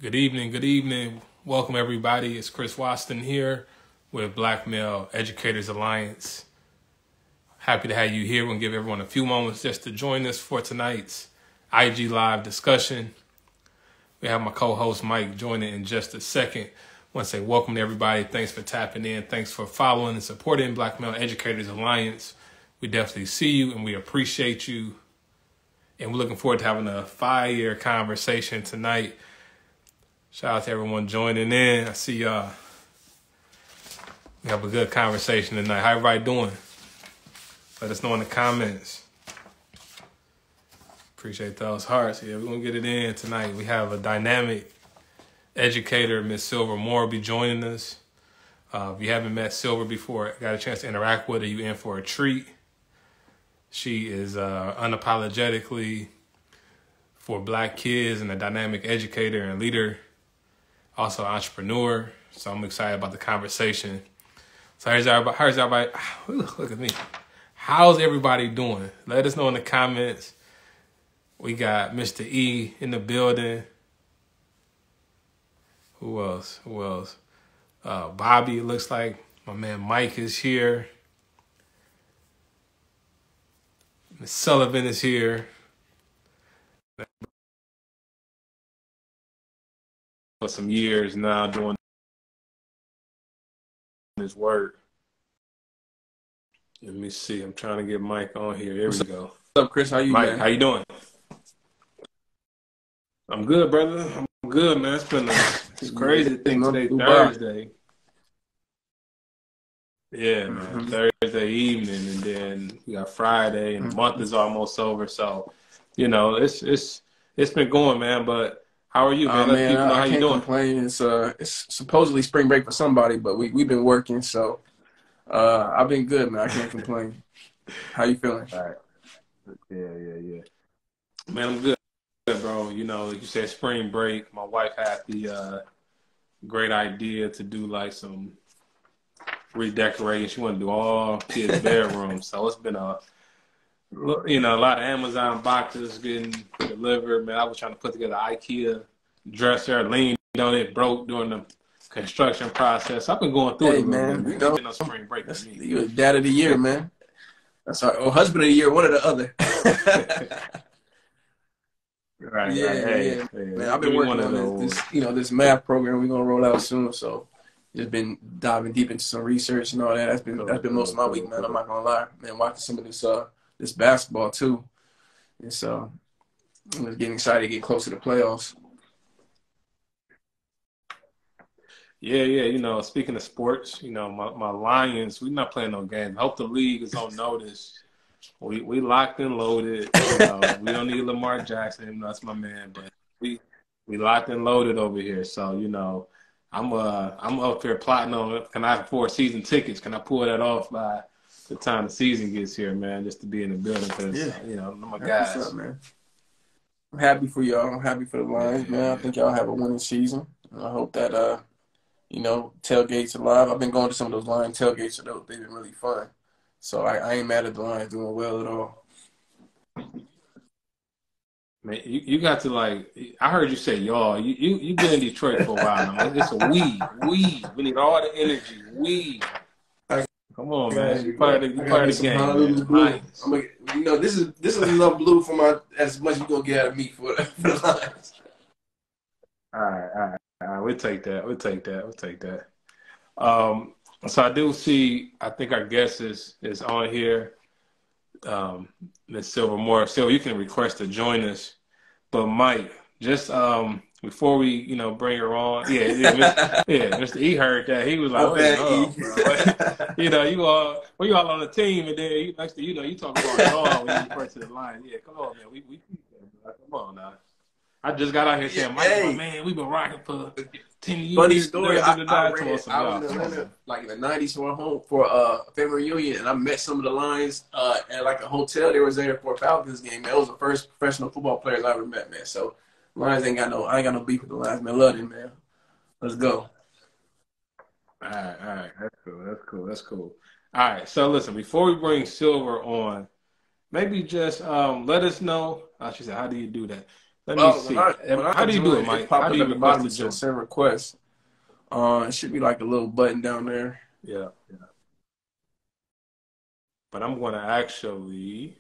Good evening, good evening. Welcome everybody. It's Chris Waston here with Black Male Educators Alliance. Happy to have you here. We're going to give everyone a few moments just to join us for tonight's IG Live discussion. We have my co-host Mike joining in just a second. I want to say welcome to everybody. Thanks for tapping in. Thanks for following and supporting Black Male Educators Alliance. We definitely see you and we appreciate you. And we're looking forward to having a fire conversation tonight. Shout out to everyone joining in. I see y'all. We have a good conversation tonight. How everybody doing? Let us know in the comments. Appreciate those hearts. Yeah, we're going to get it in tonight. We have a dynamic educator, Miss Silver Moore, will be joining us. If you haven't met Silver before, got a chance to interact with her, you in for a treat. She is unapologetically for Black kids and a dynamic educator and leader. Also an entrepreneur, so I'm excited about the conversation. So how's everybody? Look at me. How's everybody doing? Let us know in the comments. We got Mr. E in the building. Who else? Bobby, it looks like. My man Mike is here. Miss Sullivan is here. For some years now doing this work. Let me see. I'm trying to get Mike on here. There we go. What's up, Chris? How you, Mike, man? how you doing? I'm good, brother. I'm good, man. It's crazy to think today, Thursday. Yeah, man. Thursday evening, and then we got Friday, and the month is almost over. So, you know, it's been going, man. But how are you, man? Let people know how you doing. Complain. It's supposedly spring break for somebody, but we've been working, so I've been good, man. I can't complain. How you feeling? All right. Yeah. Man, I'm good, bro. You know, like you said, spring break. My wife had the great idea to do like some redecorating. She wanted to do all kids' bedrooms. So it's been a lot of Amazon boxes getting delivered. Man, I was trying to put together an IKEA dresser, leaned on it, broke during the construction process. I've been going through it, man. You know, been on spring break with me. You're dad of the year, man. That's right. Or husband of the year, one or the other. Right. Yeah. Man, I've been working on this math program we're gonna roll out soon. So just been diving deep into some research and all that. That's been most of my week, man. I'm not gonna lie, man. Watching some of this basketball too, and so I'm just getting excited to get closer to playoffs. Yeah. You know, speaking of sports, you know, my Lions, we're not playing no games. I hope the league is on notice. We locked and loaded. You know, we don't need Lamar Jackson. That's my man, but we locked and loaded over here. So, you know, I'm up here plotting on, can I afford season tickets? Can I pull that off by the time the season gets here, man, just to be in the building? Because, you know, my guys. What's up, man? I'm happy for y'all. I'm happy for the Lions, man. I think y'all have a winning season. I hope that, tailgates are live. I've been going to some of those Lions tailgates, so they've been really fun. So I ain't mad at the Lions doing well at all. Man, you got to, like, I heard you say y'all. You been in Detroit for a while now. It's a we. We need all the energy. We. Come on, man. You part of the game. Nice. This is enough blue for as much you gonna get out of me for the Lions. All right. We'll take that. So I do see, I think our guest is on here, Ms. Silver Moore. Silver, you can request to join us. But Mike, just before we, bring her on, Mr. E heard that. He was like, bro. You all on the team, and then next thing you talk about it all when you refer to the line. Yeah, come on, man. We come on now. I just got out here saying, Mike, my man, we've been rocking for 10 years. Funny story. I was in Atlanta, like in the 90s for a family reunion, and I met some of the Lions at like a hotel. They was there for a Falcons game. That was the first professional football players I ever met, man. So Lions I ain't got no beef with the Lions, man. Love them, man. Let's go. All right. That's cool. All right. So listen, before we bring Silver on, maybe just let us know. She said, how do you do that? Let me see. How do you do it, Mike? How do you request to join? Send request. It should be like a little button down there. Yeah. But I'm going to actually.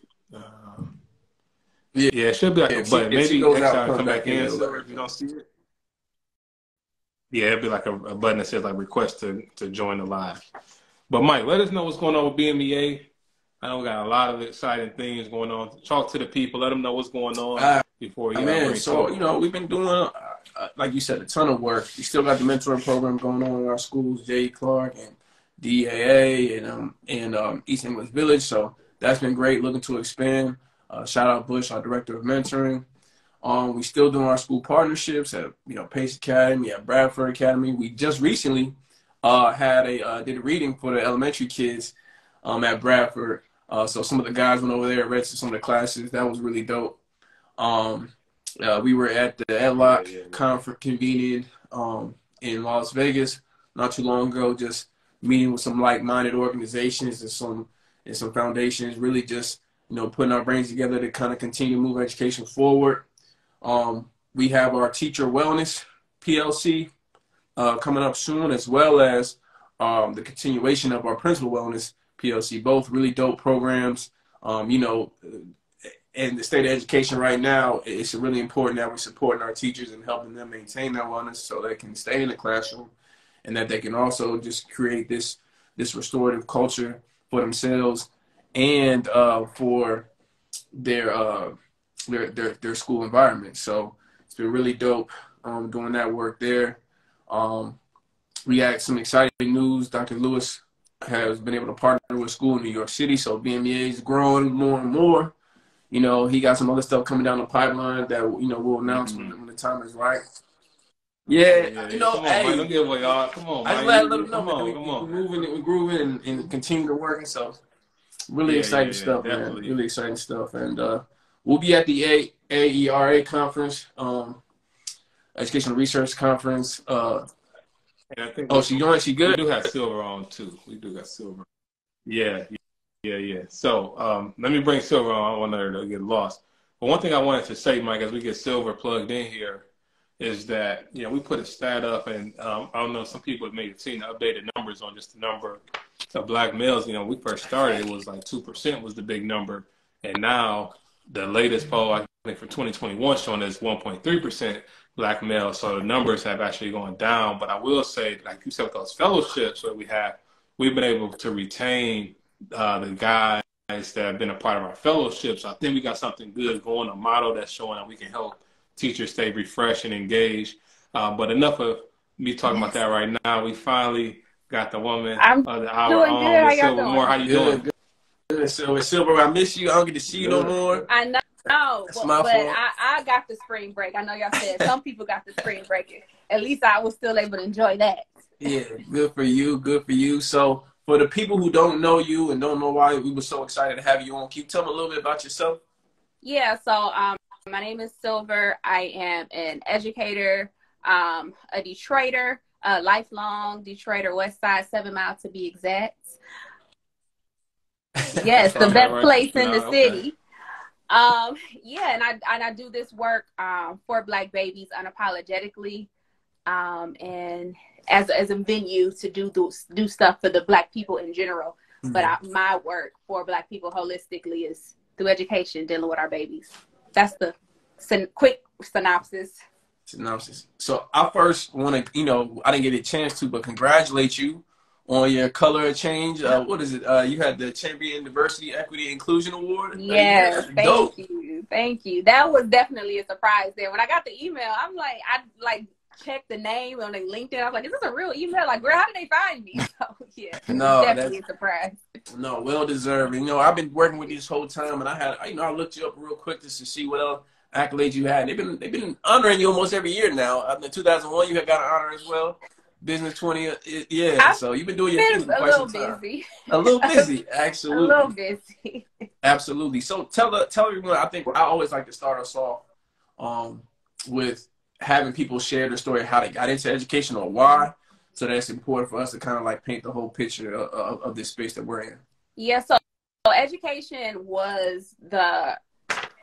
It should be like a button. Maybe X out and come back in. So if you don't see it. Yeah, it'd be like a button that says like request to join the live. But Mike, let us know what's going on with BMEA. I know we got a lot of exciting things going on. Talk to the people. Let them know what's going on before you. So we've been doing, like you said, a ton of work. We still got the mentoring program going on in our schools, J. Clark and DAA and East English Village. So that's been great. Looking to expand. Shout out Bush, our director of mentoring. We still doing our school partnerships at Pace Academy, at Bradford Academy. We just recently did a reading for the elementary kids at Bradford. So some of the guys went over there and read some of the classes. That was really dope. We were at the EdLock conference convening in Las Vegas not too long ago, just meeting with some like-minded organizations and some foundations, really just putting our brains together to kind of continue to move education forward. We have our teacher wellness PLC coming up soon, as well as the continuation of our principal wellness PLC. Both really dope programs. In the state of education right now, it's really important that we're supporting our teachers and helping them maintain their wellness so they can stay in the classroom, and that they can also just create this restorative culture for themselves and for their school environment. So it's been really dope doing that work there. We had some exciting news. Dr. Lewis has been able to partner with a school in New York City, so BMEA is growing more and more. He got some other stuff coming down the pipeline that we'll announce when the time is right. Yeah. Come on, Mike, don't give away all. Come on, Mike. I just let them know. We're moving, we're grooving, and continue to work. And so, really exciting stuff, definitely. Man. Really exciting stuff, and we'll be at the AERA conference, Educational Research Conference. And I think she good? We do have Silver on too. We do got Silver. Yeah. So let me bring Silver on. I don't want her to get lost. But one thing I wanted to say, Mike, as we get Silver plugged in here, is that we put a stat up, and I don't know, some people may have seen the updated numbers on just the number of black males. We first started, it was like 2% was the big number, and now the latest poll, I think for 2021, showing us 1.3% black males. So the numbers have actually gone down. But I will say, like you said, with those fellowships that we've been able to retain the guys that have been a part of our fellowships. I think we got something good going, a model that's showing that we can help teachers stay refreshed and engaged. But enough of me talking about that right now. We finally got the woman of the hour on with Silver Moore. How you doing? Good. Silver, I miss you. I don't get to see you no more. I know. But I got the spring break. I know y'all said some people got the spring break. At least I was still able to enjoy that. Yeah, good for you. Good for you. So for the people who don't know you and don't know why we were so excited to have you on, can you tell me a little bit about yourself? Yeah, so my name is Silver. I am an educator, a Detroiter, a lifelong Detroiter, West Side, 7 Mile to be exact. Yes, the best place in the city. And I do this work for Black babies unapologetically, and as a venue to do stuff for the Black people in general. Mm-hmm. But my work for Black people holistically is through education, dealing with our babies. That's the quick synopsis. So I first want to, I didn't get a chance to, but congratulate you on your color change. What is it? You had the Champion Diversity, Equity, Inclusion Award. Yes, thank you. That was definitely a surprise there. When I got the email, I'm like, I checked the name on LinkedIn. I was like, is this a real email? Like, girl, how did they find me? So yeah, definitely a surprise. No, well deserved. I've been working with you this whole time, and I looked you up real quick just to see what else accolades you had. They've been honoring you almost every year now. In 2001, you had got an honor as well. Business 20, yeah. So you've been doing your thing for quite some time. A little busy, absolutely. A little busy. Absolutely. So tell everyone. I think I always like to start us off with having people share their story, how they got into education or why. So that's important for us to kind of like paint the whole picture of this space that we're in. Yeah. So education was the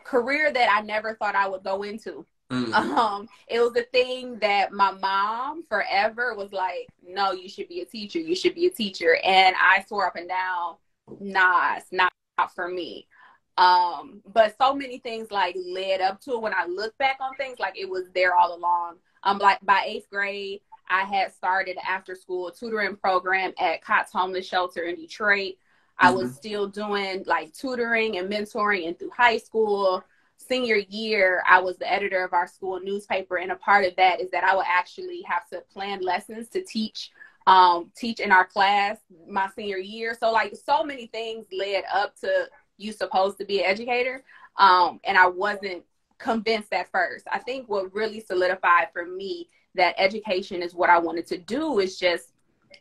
career that I never thought I would go into. It was the thing that my mom forever was like, no, you should be a teacher. You should be a teacher. And I swore up and down, nah, it's not for me. But so many things like led up to it. When I look back on things, like it was there all along. Like by 8th grade, I had started an after school tutoring program at Cott's Homeless Shelter in Detroit. I was still doing like tutoring and mentoring and through high school. Senior year, I was the editor of our school newspaper. And a part of that is that I would actually have to plan lessons to teach in our class my senior year. So like so many things led up to you supposed to be an educator. And I wasn't convinced at first. I think what really solidified for me that education is what I wanted to do is just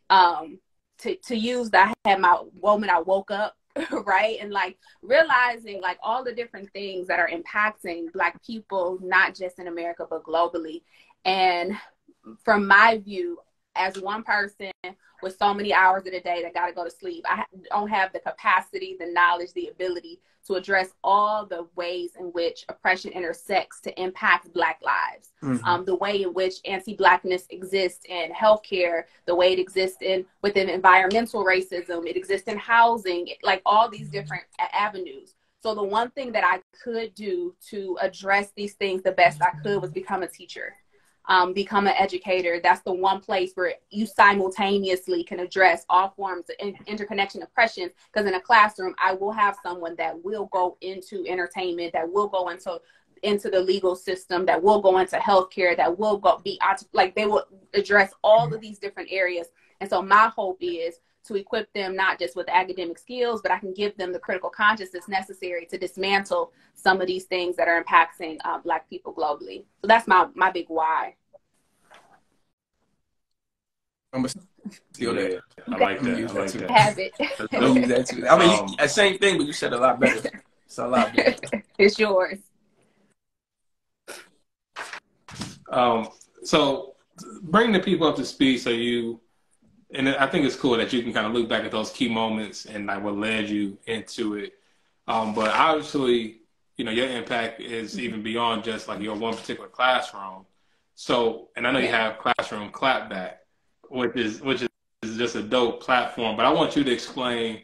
to use that. I had my moment I woke up, right? And like realizing like all the different things that are impacting Black people, not just in America, but globally. And from my view, as one person with so many hours in a day that got to go to sleep, I don't have the capacity, the knowledge, the ability to address all the ways in which oppression intersects to impact Black lives. The way in which anti-Blackness exists in healthcare, the way it exists within environmental racism, it exists in housing, like all these different avenues. So the one thing that I could do to address these things the best I could was become a teacher. Become an educator. That's the one place where you simultaneously can address all forms of interconnection oppressions. Because in a classroom, I will have someone that will go into entertainment, that will go into the legal system, that will go into healthcare, that will they will address all of these different areas. And so my hope is to equip them not just with academic skills, but I can give them the critical consciousness necessary to dismantle some of these things that are impacting Black people globally. So that's my big why. I'm gonna steal that. I like that. I like that. Have it. Don't use that too. I mean, same thing, but you said a lot better. It's a lot better. It's yours. So bring the people up to speed and I think it's cool that you can kind of look back at those key moments and like what led you into it. But obviously, your impact is even beyond just like your one particular classroom. So, and I know you have Classroom Clapback, which is just a dope platform. But I want you to explain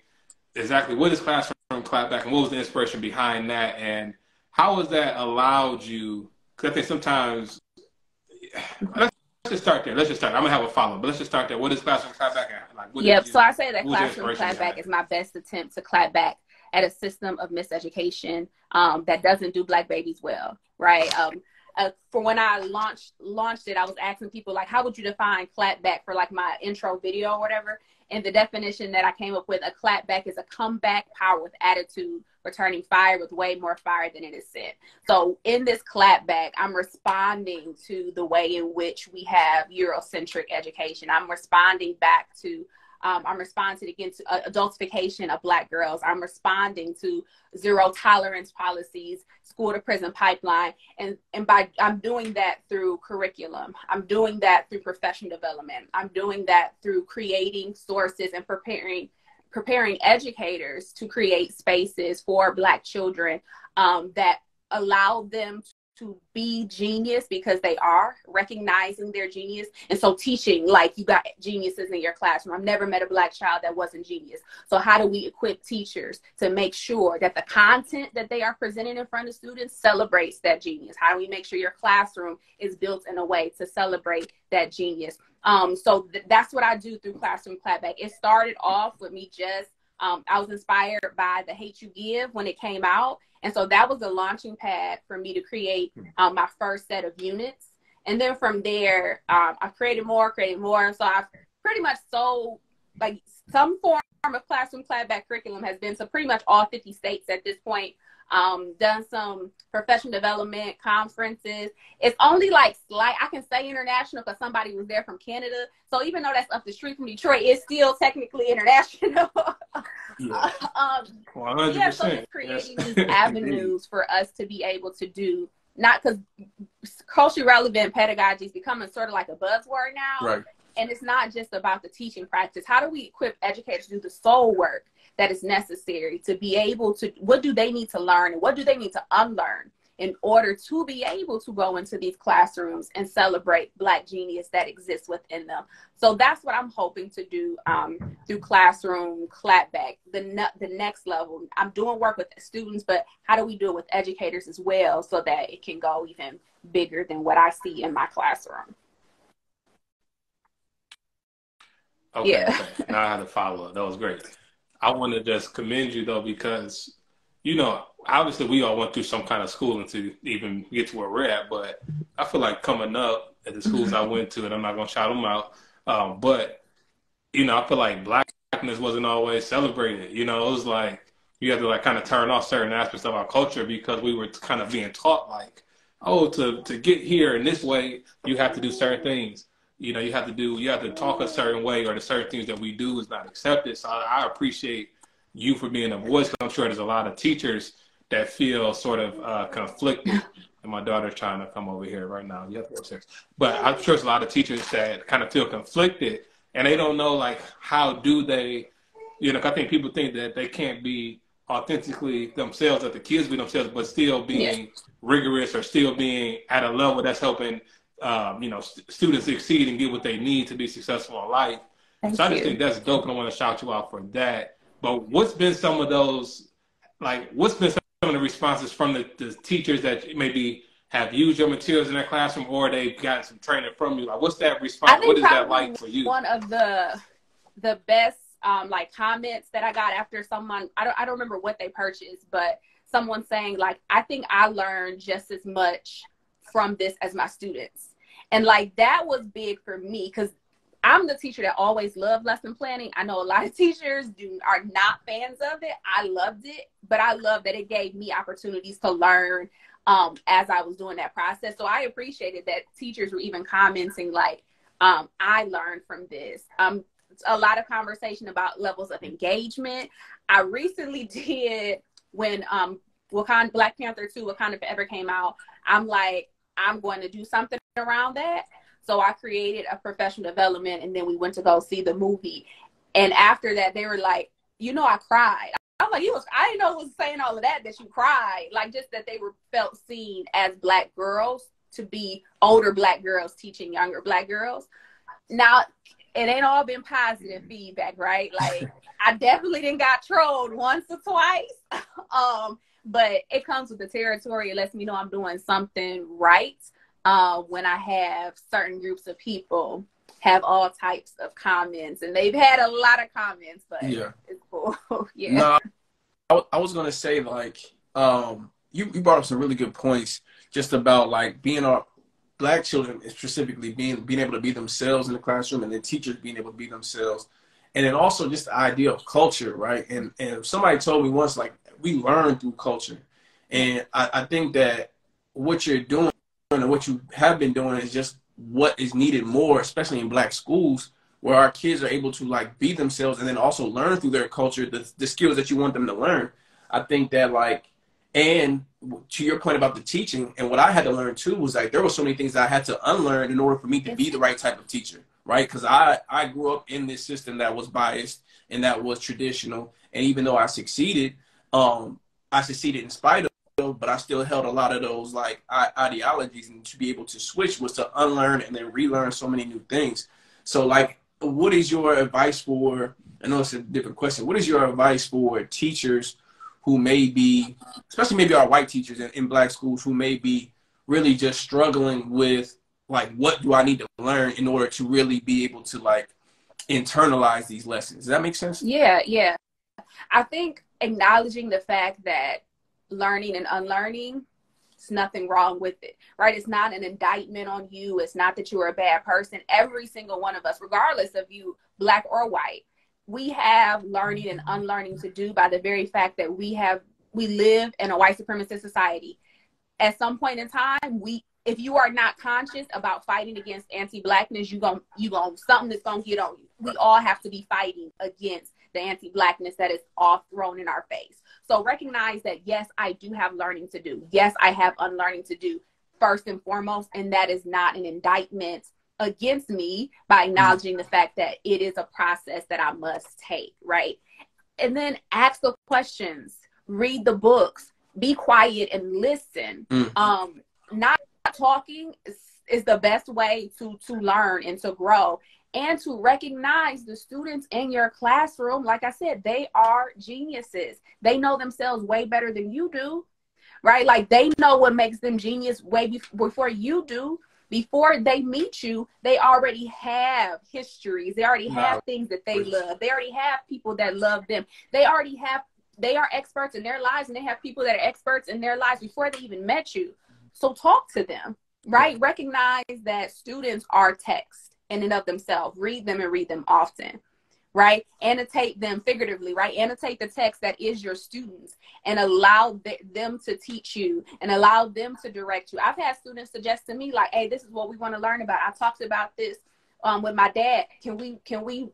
exactly what is Classroom Clapback and what was the inspiration behind that, and how has that allowed you? Because I think sometimes let's just start there. I'm gonna have a follow, but let's just start there. What is Classroom Clapback? So I say that Classroom Clapback is my best attempt to clap back at a system of miseducation that doesn't do Black babies well, right? For when I launched it, I was asking people like, how would you define clapback for like my intro video or whatever? And the definition that I came up with, a clapback is a comeback power with attitude, returning fire with way more fire than it is sent. So in this clapback, I'm responding to the way in which we have Eurocentric education. I'm responding back to I'm responding again to adultification of Black girls. I'm responding to zero tolerance policies, school to prison pipeline. And I'm doing that through curriculum. I'm doing that through professional development. I'm doing that through creating sources and preparing educators to create spaces for Black children that allow them to be genius because they are recognizing their genius. And so teaching, like you got geniuses in your classroom. I've never met a Black child that wasn't genius. So how do we equip teachers to make sure that the content that they are presenting in front of students celebrates that genius? How do we make sure your classroom is built in a way to celebrate that genius? So that's what I do through Classroom Clapback. It started off with me I was inspired by The Hate You Give when it came out. And so that was a launching pad for me to create my first set of units. And then from there, I created more. So I've pretty much sold like some form of Classroom Clapback curriculum has been to pretty much all 50 states at this point. Done some professional development conferences. It's only like I can say international because somebody was there from Canada. So even though that's up the street from Detroit, it's still technically international. Yeah. 100%. Yeah, so it's creating these avenues for us to be able to do, not because culturally relevant pedagogy is becoming sort of like a buzzword now. Right. And it's not just about the teaching practice. How do we equip educators to do the soul work that is necessary to be able to, what do they need to learn and what do they need to unlearn in order to be able to go into these classrooms and celebrate Black genius that exists within them. So that's what I'm hoping to do through Classroom Clapback, the next level. I'm doing work with students, but how do we do it with educators as well so that it can go even bigger than what I see in my classroom? Okay, yeah. Okay. Now I had to follow up. That was great. I want to just commend you, though, because, you know, obviously we all went through some kind of schooling to even get to where we're at, but I feel like coming up at the schools I went to, and I'm not going to shout them out, but, you know, I feel like Blackness wasn't always celebrated. You know, it was like you had to like kind of turn off certain aspects of our culture because we were kind of being taught like, oh, to get here in this way, you have to do certain things. You know, you have to talk a certain way, or the certain things that we do is not accepted. So I appreciate you for being a voice. I'm sure there's a lot of teachers that feel sort of conflicted. And my daughter's trying to come over here right now. But I'm sure there's a lot of teachers that kind of feel conflicted, and they don't know, like, how do they, you know, I think people think that they can't be authentically themselves, that the kids be themselves, but still being rigorous or still being at a level that's helping you know, students succeed and get what they need to be successful in life. So I just think that's dope, and I want to shout you out for that. But what's been some of those, like, what's been some of the responses from the teachers that maybe have used your materials in their classroom, or they've gotten some training from you? Like, what's that response? What is that like for you? One of the best like comments that I got after someone, I don't remember what they purchased, but someone saying like, I think I learned just as much from this as my students. And like, that was big for me because I'm the teacher that always loved lesson planning. I know a lot of teachers are not fans of it. I loved it, but I love that it gave me opportunities to learn as I was doing that process. So I appreciated that teachers were even commenting like, I learned from this. A lot of conversation about levels of engagement. I recently did when Black Panther 2, Wakanda Forever came out. I'm like, I'm going to do something around that. So I created a professional development, and then we went to go see the movie. And after that, they were like, you know, I cried. I'm like, I didn't know it was saying all of that you cried. Like, just that they felt seen as Black girls, to be older Black girls teaching younger Black girls. Now, it ain't all been positive feedback, right? Like, I definitely didn't got trolled once or twice. But it comes with the territory. It lets me know I'm doing something right when I have certain groups of people have all types of comments. And they've had a lot of comments, but it's cool. No, I was going to say, like, you brought up some really good points just about, like, being our Black children, specifically being able to be themselves in the classroom, and then teachers being able to be themselves. And then also just the idea of culture, right? And somebody told me once, like, we learn through culture. And I think that what you're doing and what you have been doing is just what is needed more, especially in Black schools, where our kids are able to, like, be themselves and then also learn through their culture the skills that you want them to learn. I think that, like, and to your point about the teaching, and what I had to learn too was, like, there were so many things that I had to unlearn in order for me to be the right type of teacher, right? Because I grew up in this system that was biased and that was traditional. And even though I succeeded in spite of, but I still held a lot of those, like, ideologies, and to be able to switch was to unlearn and then relearn so many new things. So, like, what is your advice for, I know it's a different question, what is your advice for teachers who may be, especially maybe our white teachers in Black schools, who may be really just struggling with, like, what do I need to learn in order to really be able to, like, internalize these lessons? Does that make sense? Yeah. I think acknowledging the fact that learning and unlearning, there's nothing wrong with it, right? It's not an indictment on you. It's not that you're a bad person. Every single one of us, regardless of you, Black or white, we have learning and unlearning to do by the very fact that we live in a white supremacist society. At some point in time, if you are not conscious about fighting against anti-Blackness, something that's gonna get on you. We all have to be fighting against the anti-Blackness that is all thrown in our face. So recognize that, yes, I do have learning to do. Yes, I have unlearning to do, first and foremost, and that is not an indictment against me by acknowledging the fact that it is a process that I must take, right? And then ask the questions, read the books, be quiet and listen. Not talking is the best way to learn and to grow, and to recognize the students in your classroom. Like I said, they are geniuses. They know themselves way better than you do, right? Like, they know what makes them genius way before you do. Before they meet you, they already have histories. They already have things that they love. They already have people that love them. They are experts in their lives, and they have people that are experts in their lives before they even met you. So talk to them, right? Recognize that students are text in and of themselves. Read them and read them often, right? Annotate them figuratively, right? Annotate the text that is your students and allow them to teach you and allow them to direct you. I've had students suggest to me, like, hey, this is what we want to learn about. I talked about this with my dad. Can we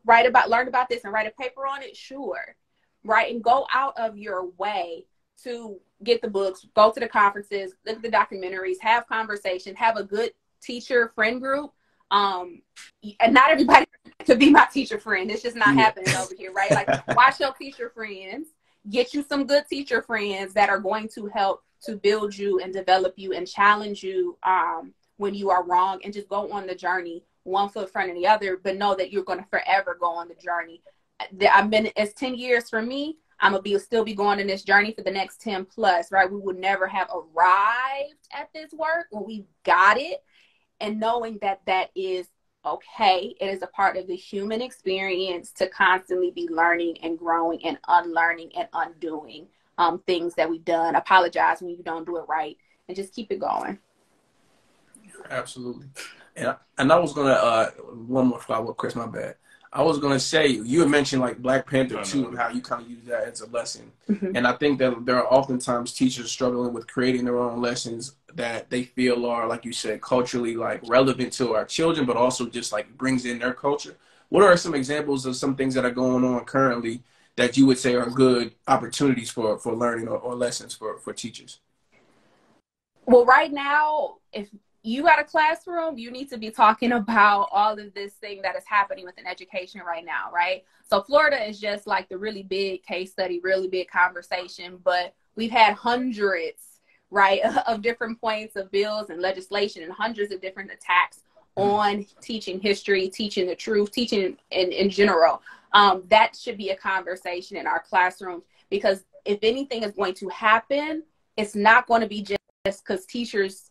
learn about this and write a paper on it? Sure, right? And go out of your way to get the books, go to the conferences, look at the documentaries, have conversations, have a good teacher friend group. And not everybody could be my teacher friend. It's just not happening over here, right? Like, watch your teacher friends, get you some good teacher friends that are going to help to build you and develop you and challenge you when you are wrong, and just go on the journey, one foot in front of the other, but know that you're going to forever go on the journey. It's 10 years for me. I'm going to still be going on this journey for the next 10 plus, right? We would never have arrived at this work when we got it. And knowing that that is okay. It is a part of the human experience to constantly be learning and growing and unlearning and undoing things that we've done. Apologize when you don't do it right, and just keep it going. Absolutely. And I was going to, one more follow-up, Chris, my bad. I was going to say, you had mentioned like Black Panther too, and how you kind of use that as a lesson. And I think that there are oftentimes teachers struggling with creating their own lessons that they feel are, like you said, culturally like relevant to our children, but also just like brings in their culture. What are some examples of some things that are going on currently that you would say are good opportunities for learning or lessons for teachers? Well, right now, if you got a classroom, you need to be talking about all of this thing that is happening within education right now, right? So Florida is just like the really big case study, really big conversation, but we've had hundreds, right, of different points of bills and legislation and hundreds of different attacks on teaching history, teaching the truth, teaching in general. That should be a conversation in our classrooms, because if anything is going to happen, it's not going to be just because teachers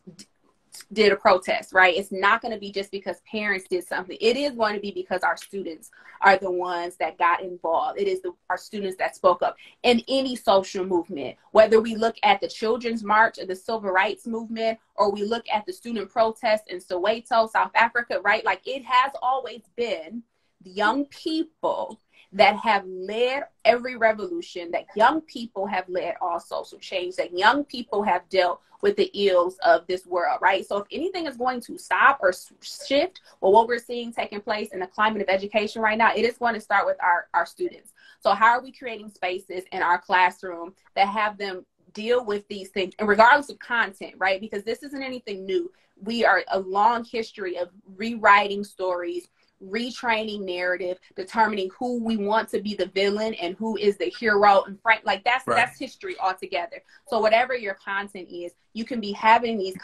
did a protest, right? It's not going to be just because parents did something. It is going to be because our students are the ones that got involved. It is our students that spoke up in any social movement, whether we look at the Children's March or the Civil Rights Movement, or we look at the student protests in Soweto, South Africa, right? Like, it has always been the young people that have led every revolution, that young people have led all social change, that young people have dealt with the ills of this world, right? So if anything is going to stop or shift, or what we're seeing taking place in the climate of education right now, it is going to start with our students. So how are we creating spaces in our classroom that have them deal with these things, and regardless of content, right? Because this isn't anything new. We are a long history of rewriting stories, retraining narrative, determining who we want to be the villain and who is the hero, and that's history altogether. So whatever your content is, you can be having these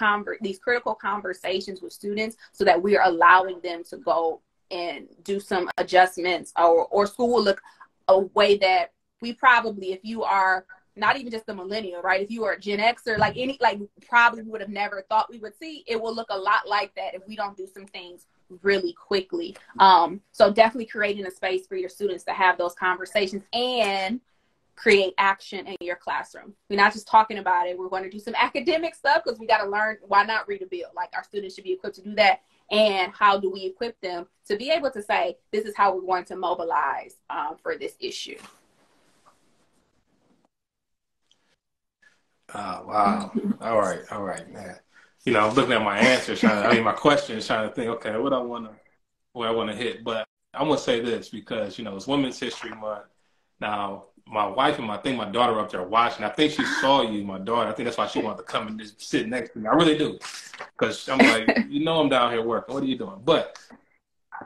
critical conversations with students, so that we are allowing them to go and do some adjustments, or school will look a way that we probably, if you are not even just a millennial, right? If you are a Gen Xer, probably would have never thought we would see, it will look a lot like that if we don't do some things really quickly. So definitely creating a space for your students to have those conversations and create action in your classroom. We're not just talking about it. We're going to do some academic stuff, because we got to learn, why not read a bill? Like, our students should be equipped to do that. And how do we equip them to be able to say, this is how we're going to mobilize for this issue? Wow. All right, man. You know, I'm looking at my answers, my questions, trying to think, okay, where I want to hit. But I'm going to say this, because, you know, it's Women's History Month, Now, my wife and my daughter were up there watching. I think she saw you, my daughter. I think that's why she wanted to come and just sit next to me. I really do. Because I'm like, I'm down here working. What are you doing? But,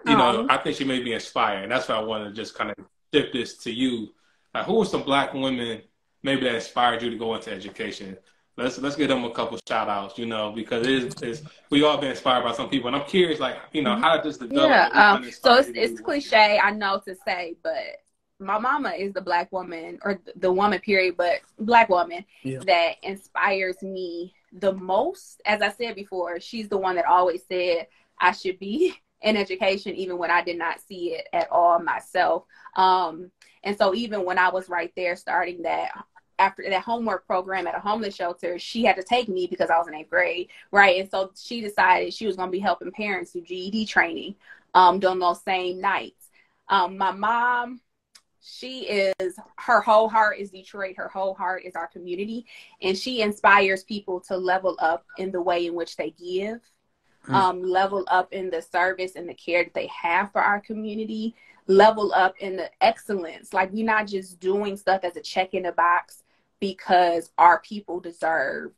I think she may be inspired. And that's why I wanted to just kind of shift this to you. Like, who are some Black women maybe that inspired you to go into education? Let's give them a couple shout outs, because it's we all been inspired by some people. And I'm curious, like, how did this develop? Yeah. So it's cliche, I know to say, but my mama is the Black woman, or the woman period, but Black woman that inspires me the most. As I said before, she's the one that always said I should be in education, even when I did not see it at all myself. And so even when I was right there starting that, after that homework program at a homeless shelter, she had to take me because I was in 8th grade, right? And so she decided she was going to be helping parents do GED training during those same nights. My mom, her whole heart is Detroit. Her whole heart is our community. And she inspires people to level up in the way in which they give, level up in the service and the care that they have for our community, level up in the excellence. Like, we're not just doing stuff as a check in the box because our people deserve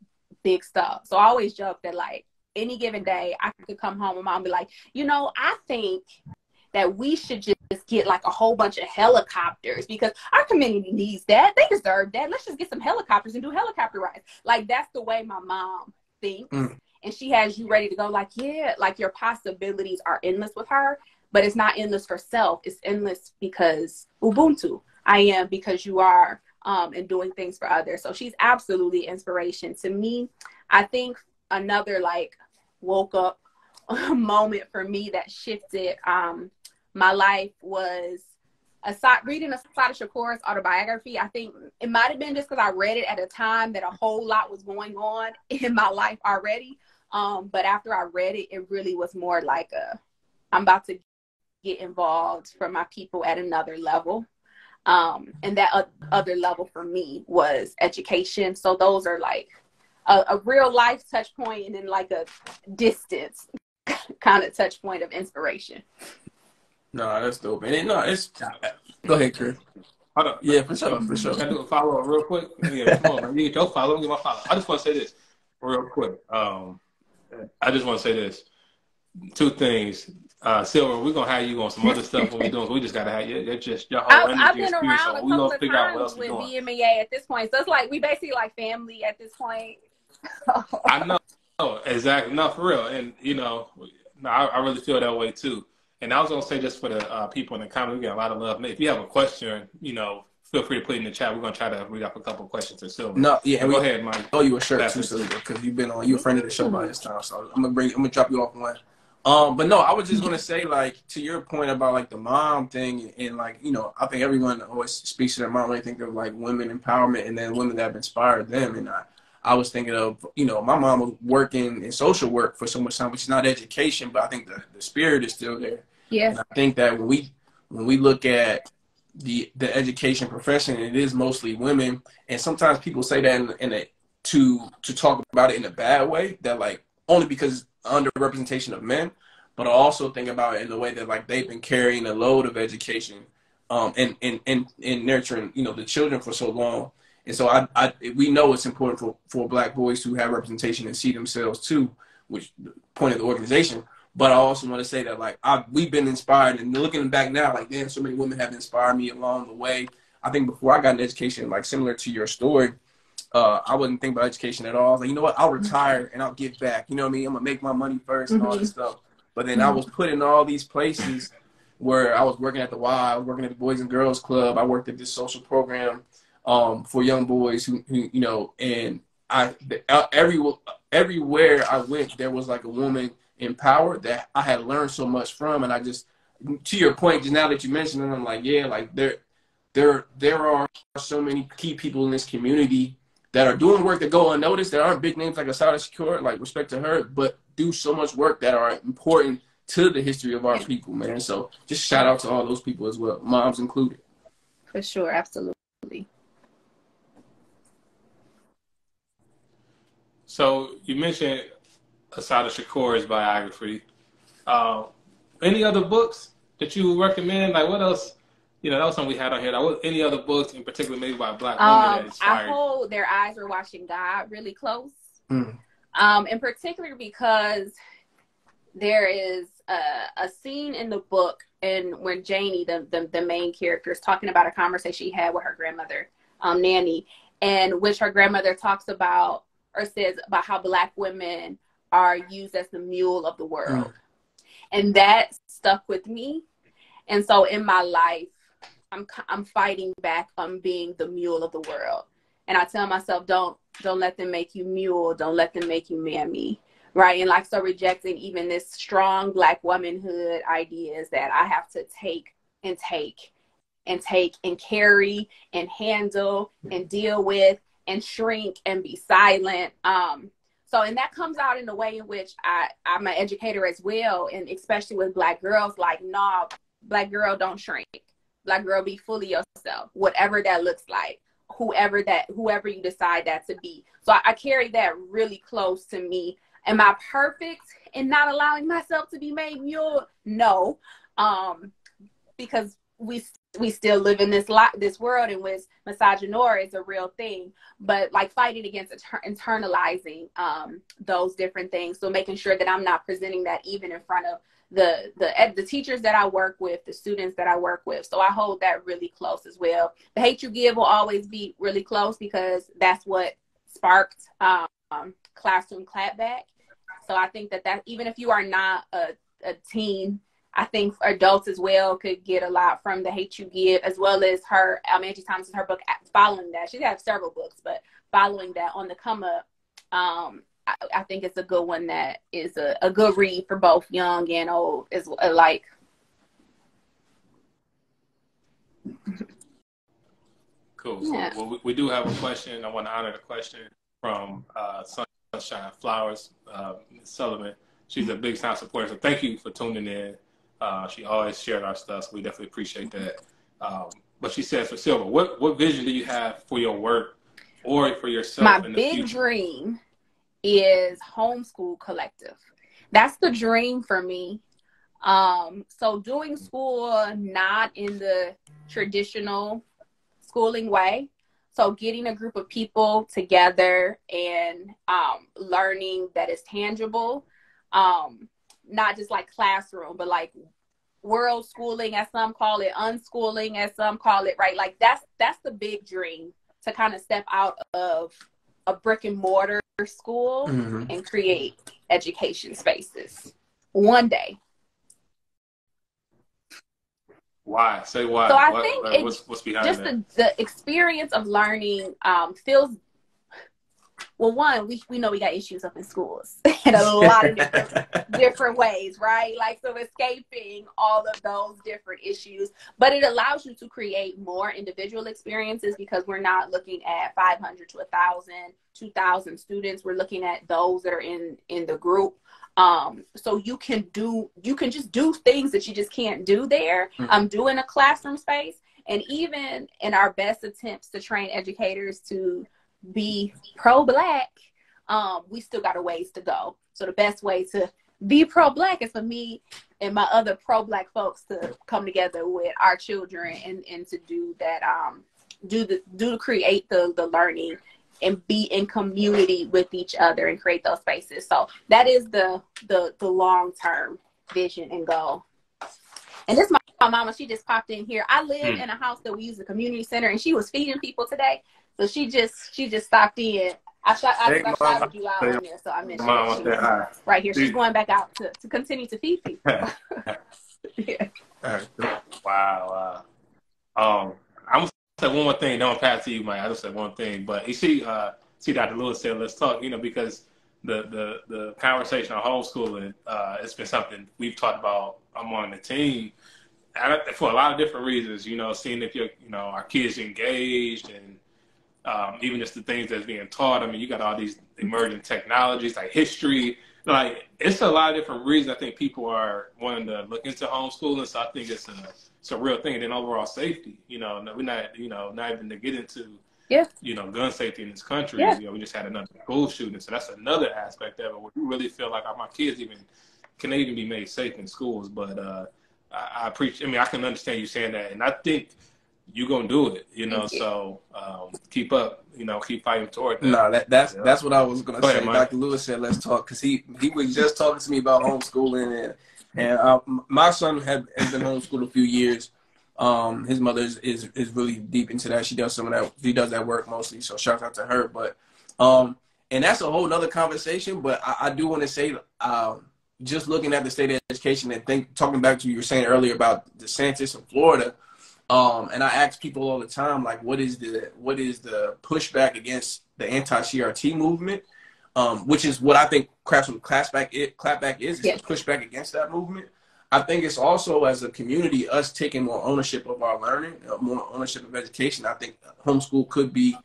big stuff. So I always joke that, like, any given day I could come home and mom and be like, I think that we should just get like a whole bunch of helicopters because our community needs that. They deserve that. Let's just get some helicopters and do helicopter rides. Like, that's the way my mom thinks. And she has you ready to go, like, yeah, like your possibilities are endless with her, but it's not endless for self. It's endless because Ubuntu. I am because you are, and doing things for others. So she's absolutely inspiration to me. I think another like woke up moment for me that shifted my life was reading Assata Shakur's autobiography. I think it might have been just because I read it at a time that a whole lot was going on in my life already. But after I read it, it really was more like I'm about to get involved for my people at another level. And that other level for me was education. So those are like a real life touch point and then like a distance kind of touch point of inspiration. No, that's dope. And it's go ahead, Chris. Hold on. Yeah, for sure. Can I do a follow up real quick? Yeah, come on, man. You get your follow, get my follow. I just want to say this real quick. I just want to say this. 2 things. Silver, we're gonna have you on some other stuff when we're doing. So we just gotta have you. It's just your whole energy. I've been around a couple of times with BMEA at this point, so it's like we basically like family at this point. I know. Oh, exactly. No, for real. And I really feel that way too. And I was gonna say, just for the people in the comments, we get a lot of love. If you have a question, feel free to put it in the chat. We're gonna try to read off a couple of questions to Silver. No, yeah. Go ahead, Mike. Oh, you a shirt too, Silver, because you've been on. You're a friend of the show by this time, so I'm gonna drop you off one. But no, I was just gonna say, like, to your point about like the mom thing, and like, I think everyone always speaks to their mom when they think of like women empowerment and then women that have inspired them. And I was thinking of, my mom was working in social work for so much time, which is not education, but I think the spirit is still there. Yeah. And I think that when we look at the education profession, it is mostly women, and sometimes people say that to talk about it in a bad way, that like only because underrepresentation of men, but I also think about it in the way that like they've been carrying a load of education and nurturing the children for so long. And so we know it's important for Black boys to have representation and see themselves too, which the point of the organization. But I also want to say that like we've been inspired, and looking back now, like, damn, so many women have inspired me along the way. I think before I got into education, like similar to your story, I wasn't thinking about education at all. I was like, you know what, I'll retire and I'll give back. You know what I mean? I'm gonna make my money first and all this stuff. But then I was put in all these places where I was working at the Y, I was working at the Boys and Girls Club. I worked at this social program for young boys who and everywhere I went, there was like a woman empowered that I had learned so much from. And I just, to your point, just now that you mentioned it, I'm like, yeah, like there are so many key people in this community that are doing work that go unnoticed, that aren't big names like Assata Shakur, like respect to her, but do so much work that are important to the history of our people, man. So just shout out to all those people as well, moms included. For sure, absolutely. So you mentioned Assata Shakur's biography. Any other books that you would recommend? Like, what else that was something we had on here. Any other books in particular, maybe by Black women that inspired? I hold Their Eyes Are Watching God really close. In particular because there is a scene in the book and when Janie, the main character, is talking about a conversation she had with her grandmother, Nanny, in which her grandmother talks about or says about how Black women are used as the mule of the world. And that stuck with me. And so in my life, I'm fighting back on being the mule of the world. And I tell myself, don't let them make you mule. Don't let them make you mammy. Right. And like, so rejecting even this strong Black womanhood ideas that I have to take and carry and handle and deal with and shrink and be silent. And that comes out in the way in which I'm an educator as well. And especially with Black girls, like, nah, Black girl, don't shrink. Black girl, be fully yourself, whatever that looks like, whoever you decide that to be. So I carry that really close to me. Am I perfect in not allowing myself to be made mule? No, because we still live in this world in which misogynoir is a real thing, but like fighting against internalizing those different things. So making sure that I'm not presenting that even in front of the teachers that I work with, the students that I work with. So I hold that really close as well. The Hate You Give will always be really close because that's what sparked Classroom Clapback. So I think that even if you are not a teen, I think adults as well could get a lot from The Hate You Give, as well as her, Angie Thomas's, her book following that. She has several books, but following that, On the Come Up, I think it's a good one that is a good read for both young and old is alike. Cool. So, yeah. Well, we do have a question. I want to honor the question from Sunshine Flowers, Ms. Sullivan. She's a big time supporter, so thank you for tuning in. She always shared our stuff, so we definitely appreciate that. But she says, for Silva, what vision do you have for your work or for yourself in the future? My big dream is homeschool collective. That's the dream for me. So doing school not in the traditional schooling way. So getting a group of people together and learning that is tangible. Not just like classroom, but like world schooling, as some call it, unschooling, as some call it, right? Like that's the big dream, to kind of step out of a brick and mortar school and create education spaces one day. Why? Say why. So I think what's behind just that? The experience of learning feels. Well, one, we know we got issues up in schools in a lot of different ways, right? Like, so escaping all of those different issues, but it allows you to create more individual experiences because we're not looking at 500 to 1,000, 2,000 students. We're looking at those that are in the group. So you can just do things that you just can't do there. Do in a classroom space. And even in our best attempts to train educators to be pro-Black, we still got a ways to go. So the best way to be pro-Black is for me and my other pro-Black folks to come together with our children and to do that, create the learning and be in community with each other and create those spaces. So that is the long-term vision and goal. And this my mama, she just popped in here. I live in a house that we use as a community center, and she was feeding people today. So she just stopped in. I shouted you out on there, so I mentioned that she right here. She's going back out to continue to feed people. Yeah. Wow. I'm gonna say one more thing. Don't pass to you, Mike. I just said one thing, but you see, Dr. Lewis said, "Let's talk." Because the conversation on homeschooling, it's been something we've talked about among the team for a lot of different reasons. Seeing if our kids engaged and even just the things that's being taught. I mean, you got all these emerging technologies like history. Like, it's a lot of different reasons I think people are wanting to look into homeschooling. So I think it's a real thing. And then overall safety, we're not, not even to get into, gun safety in this country. Yeah. We just had another school shooting. So that's another aspect of it where you really feel like my kids can even be made safe in schools. But I appreciate. I mean, I can understand you saying that, and I think you're gonna do it. You know, so keep up. You know, keep fighting toward that. No, that's what I was gonna say. Dr. Lewis said, "Let's talk," because he was just talking to me about homeschooling, and my son has been homeschooled a few years. His mother is really deep into that. She does some of that. She does that work mostly. So shout out to her. But and that's a whole nother conversation. But I do want to say, just looking at the state of education and talking back to what you were saying earlier about DeSantis in Florida. And I ask people all the time, like, what is the pushback against the anti-CRT movement? Which is what I think Classroom Clapback is a pushback against that movement. I think it's also, as a community, us taking more ownership of our learning, more ownership of education. I think homeschool could be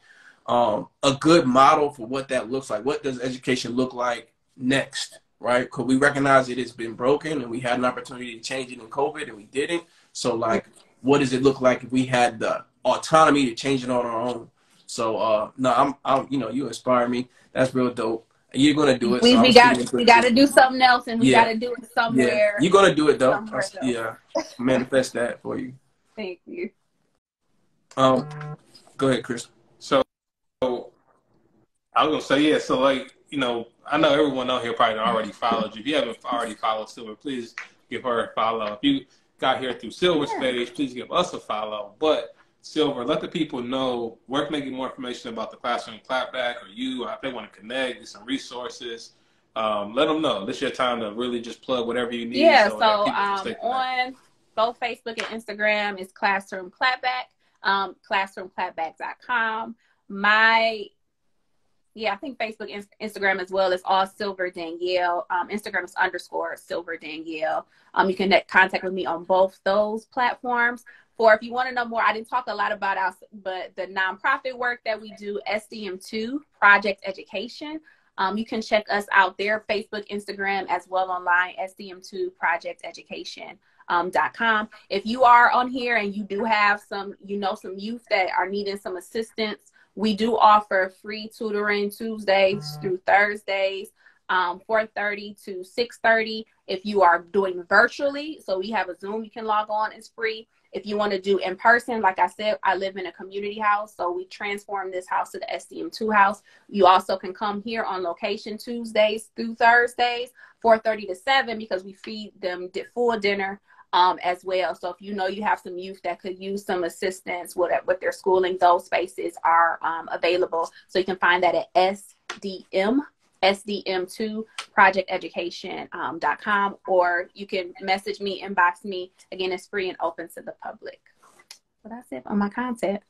a good model for what that looks like. What does education look like next, right? Because we recognize it has been broken, and we had an opportunity to change it in COVID, and we didn't. So, like, what does it look like if we had the autonomy to change it on our own? So, no, I'm you inspire me. That's real dope. You're gonna do it. We got to do something else, and we got to do it somewhere. Yeah. You're gonna do it though. Yeah, manifest that for you. Thank you. Go ahead, Chris. So I was gonna say, so like, I know everyone out here probably already followed you. If you haven't already followed Silver, please give her a follow. If you got here through Silver's page, please give us a follow. But Silver, let the people know where can they get more information about the Classroom Clapback or you, if they want to connect, get some resources. Let them know. This is your time to really just plug whatever you need. Yeah, so on both Facebook and Instagram is Classroom Clapback, classroomclapback.com. I think Facebook, Instagram as well is all Silver Danielle. Instagram is _Silver Danielle. You can contact with me on both those platforms. For if you want to know more, I didn't talk a lot about us, but the nonprofit work that we do, SDM2 Project Education. You can check us out there, Facebook, Instagram, as well online, SDM2 Project Education.com. If you are on here and you do have some youth that are needing some assistance, we do offer free tutoring Tuesdays through Thursdays, 4:30 to 6:30. If you are doing virtually, so we have a Zoom you can log on, it's free. If you want to do in person, like I said, I live in a community house, so we transformed this house to the SDM2 house. You also can come here on location Tuesdays through Thursdays, 4:30 to 7, because we feed them full dinner as well. So if you have some youth that could use some assistance with their schooling, those spaces are available. So you can find that at SDM2 projecteducation.com, or you can message me, inbox me. Again, it's free and open to the public. So that's it on my contact.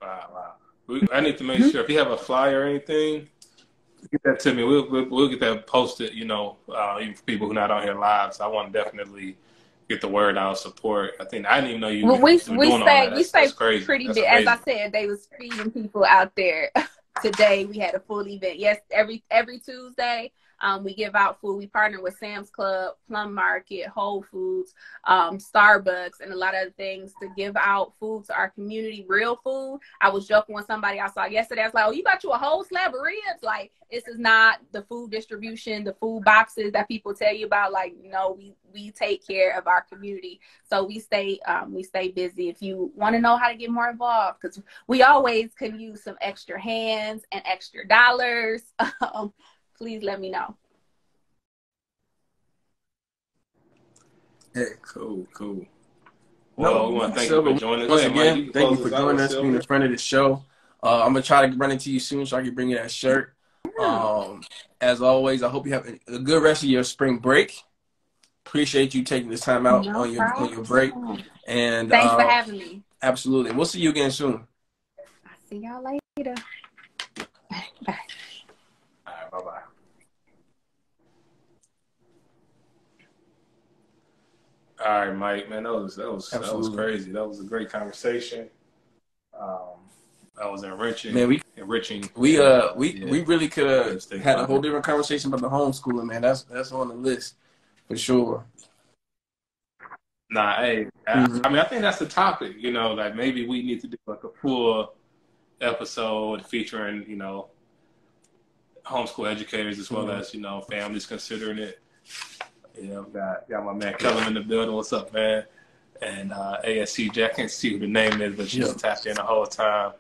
Wow. I need to make sure if you have a flyer or anything, get that to me. We'll get that posted, even for people who are not on here live. So I want to definitely get the word out, support. I didn't even know you were doing all that. That's crazy. Pretty big. As I said, they was feeding people out there. Today we had a full event. Yes, every Tuesday we give out food. We partner with Sam's Club, Plum Market, Whole Foods, Starbucks, and a lot of things to give out food to our community, real food. I was joking with somebody I saw yesterday. I was like, "Oh, you got you a whole slab of ribs?" Like, this is not the food distribution, the food boxes that people tell you about. Like, we take care of our community, so we stay busy. If you want to know how to get more involved, because we always can use some extra hands and extra dollars. Please let me know. Hey, cool. Well, we want to thank you for joining us. Once again, thank you for joining us, being a friend of the show. I'm going to try to run into you soon so I can bring you that shirt. As always, I hope you have a good rest of your spring break. Appreciate you taking this time out on your break. And thanks for having me. Absolutely. We'll see you again soon. I'll see y'all later. Bye. All right, bye-bye. All right, Mike, man, that was crazy. That was a great conversation. That was enriching. Man, we really could have had a whole different conversation about the homeschooling, man. That's on the list for sure. Nah, hey, I mean, I think that's the topic. Like maybe we need to do like a full episode featuring, homeschool educators as well as families considering it. Yeah, got my man Kellum in the building. What's up, man? And ASCJ, I can't see who the name is, but she's tapped in the whole time.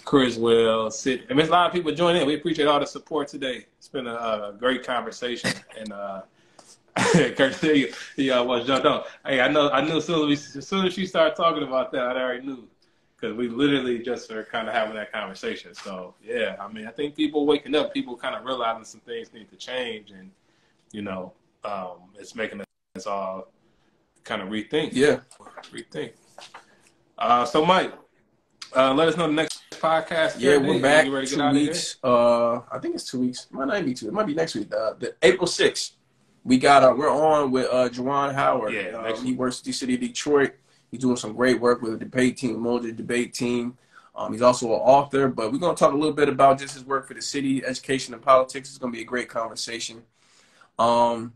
Criswell, Sid. I mean, there's a lot of people joining in. We appreciate all the support today. It's been a great conversation. And Kurt, he was jumped on. Hey, I knew as soon as she started talking about that, I already knew. Because we literally just are kind of having that conversation. So, yeah, I mean, I think people waking up, people kind of realizing some things need to change. And, you know, it's making us all kind of rethink. Yeah. Rethink. So, Mike, let us know the next podcast. Yeah, we're back 2 weeks. I think it's 2 weeks. It might not be 2. It might be next week. The April 6th. We're on with Juwan Howard. Yeah, he works at the city of Detroit. He's doing some great work with the debate team, molded debate team. He's also an author, but we're going to talk a little bit about just his work for the city, education, and politics. It's going to be a great conversation. All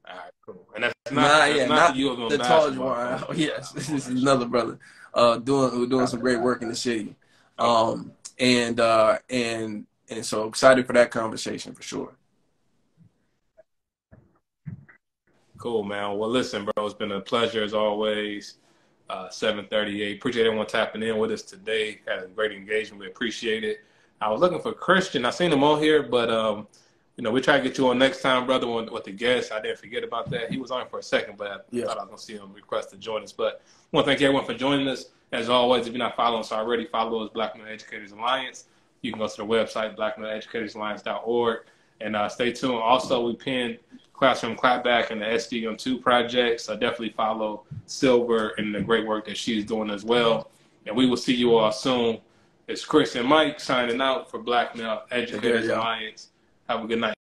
right, cool. And that's not the tall Juwan. Oh, yes, this is another brother doing some great work in the city. And so excited for that conversation for sure. Cool, man. Well, listen, bro, it's been a pleasure as always. 7:38. Appreciate everyone tapping in with us today. Had a great engagement. We appreciate it. I was looking for Christian. I seen him on here, but you know, we try to get you on next time, brother, with the guest. I didn't forget about that. He was on for a second, but I thought I was gonna see him request to join us. But I want to thank everyone for joining us. As always, if you're not following us already, follow us, Black Male Educators Alliance. You can go to the website, blackmaleeducatorsalliance.org, and stay tuned. Also, we pinned Classroom Clapback and the SDM2 project, so definitely follow Silver and the great work that she's doing as well. And we will see you all soon. It's Chris and Mike signing out for Black Male Educators Alliance. Have a good night.